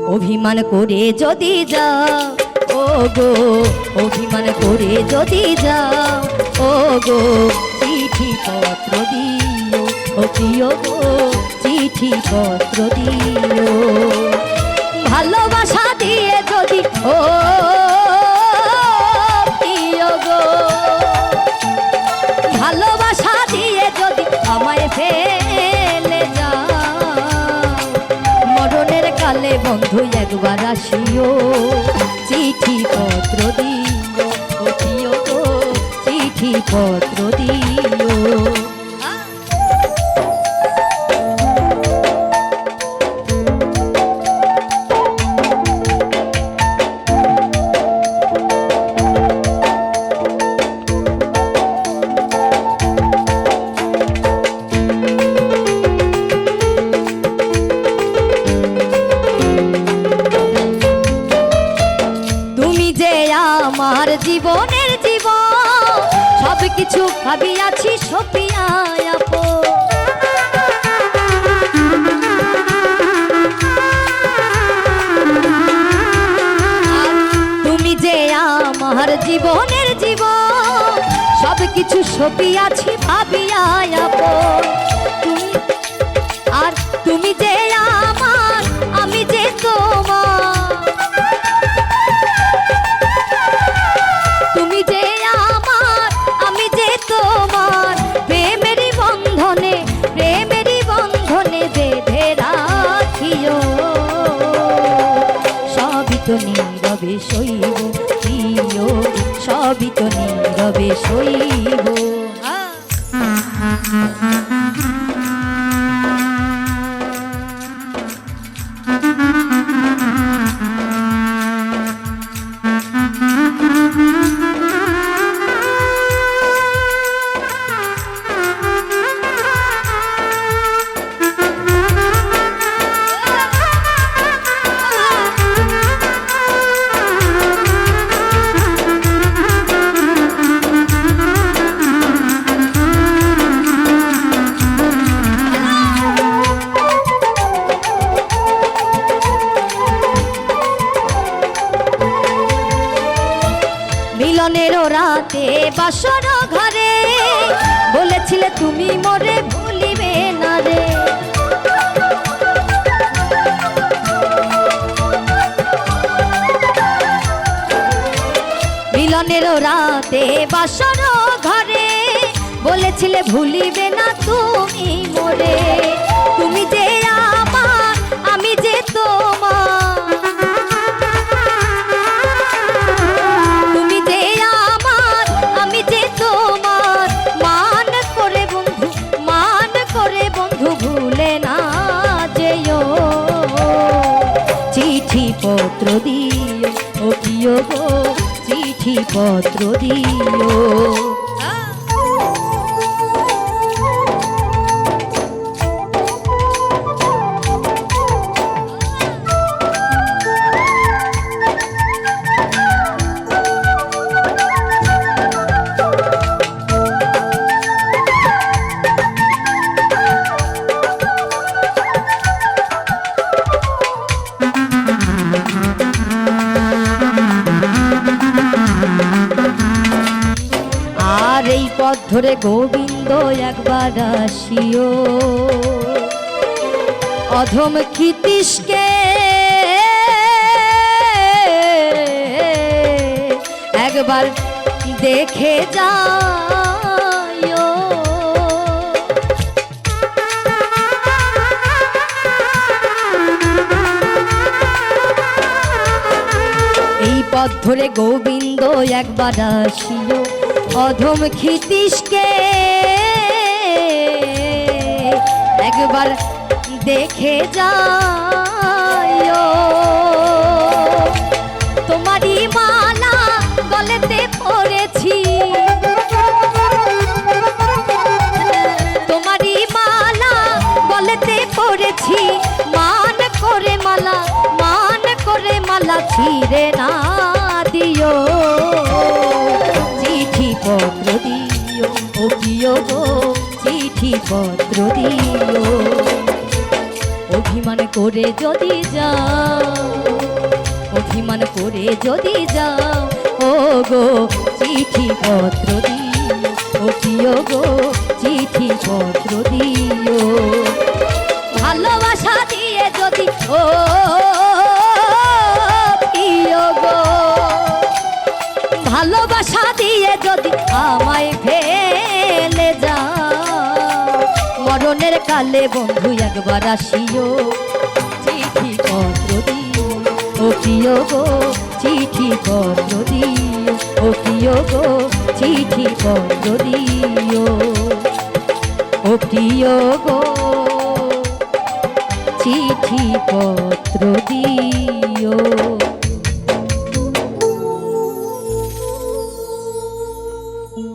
অভিমান করে যদি যাও ও গো, অভিমান করে যদি যাও ও গো, চিঠি পত্র দিও ও প্রিয় গো, চিঠি পত্র দিও। ভালোবাসা দিয়ে যদি ও প্রিয় গো, ভালোবাসা দিয়ে যদি আমায় ফেলে যাও, মরণের কালে বন্ধু একবার আসিও, চিঠি পত্র দিও ও প্রিয় গো, চিঠি পত্র দিও। আমার জীবনের জীবন সব কিছু ভাবিয়াছি সপিয়া আপন, তুমি যে আমার জীবনের জীবন সব কিছু সপিয়াছি ভাবিয়া আপন, আর তুমি যে আমার আমি যে তোমার, তুমি যে আমার আমি যে তোমার, প্রেমেরই বন্ধনে প্রেমেরই বন্ধনে বেঁধে রাখিও, সবই তো নীরবে সইব প্রিয়, সবই তো নীরবে সইব। মিলনের রাতে বাসর ঘরে বলেছিলে তুমি মোরে ভুলিবে না রে, মিলনের রাতে বাসর ঘরে বলেছিলে ভুলিবে না তুমি মোরে, তুমি যে আমার আমি যে তোমার, ভুলে না যেও, চিঠি পত্র দিও ও প্রিয় গো, চিঠি পত্র দিও। আর এই পথ ধরে গোবিন্দ একবার আসিও, অধম ক্ষিতীশকে একবার দেখে যাও, এই পথ ধরে গোবিন্দ একবার আসিও, অধম ক্ষিতীশকে একবার দেখে যাও, তোমারই মালা গলেতে পড়েছি, তোমারই মালা গলেতে পড়েছি, মান করে মালা মান করে মালা ছিঁড়ে না দিও, চিঠি পত্র দিও ও প্রিয় গো, চিঠি পত্র দিও। অভিমান করে করে যদি যাও, অভিমান করে যদি যাও, ও গো চিঠি পত্র দিও, ও প্রিয় গো চিঠি পত্র দিও। ভালোবাসা দিয়ে যদি ও প্রিয় গো, ভালোবাসা দিয়ে যদি আমায় ফেলে যাও, মরণের কালে বন্ধু একবার আসিও, চিঠি পত্র দিও, ও প্রিয় গো চিঠি পত্র দিও, ও প্রিয় গো চিঠি পত্র দিও, ও প্রিয় গো চিঠি পত্র দিও।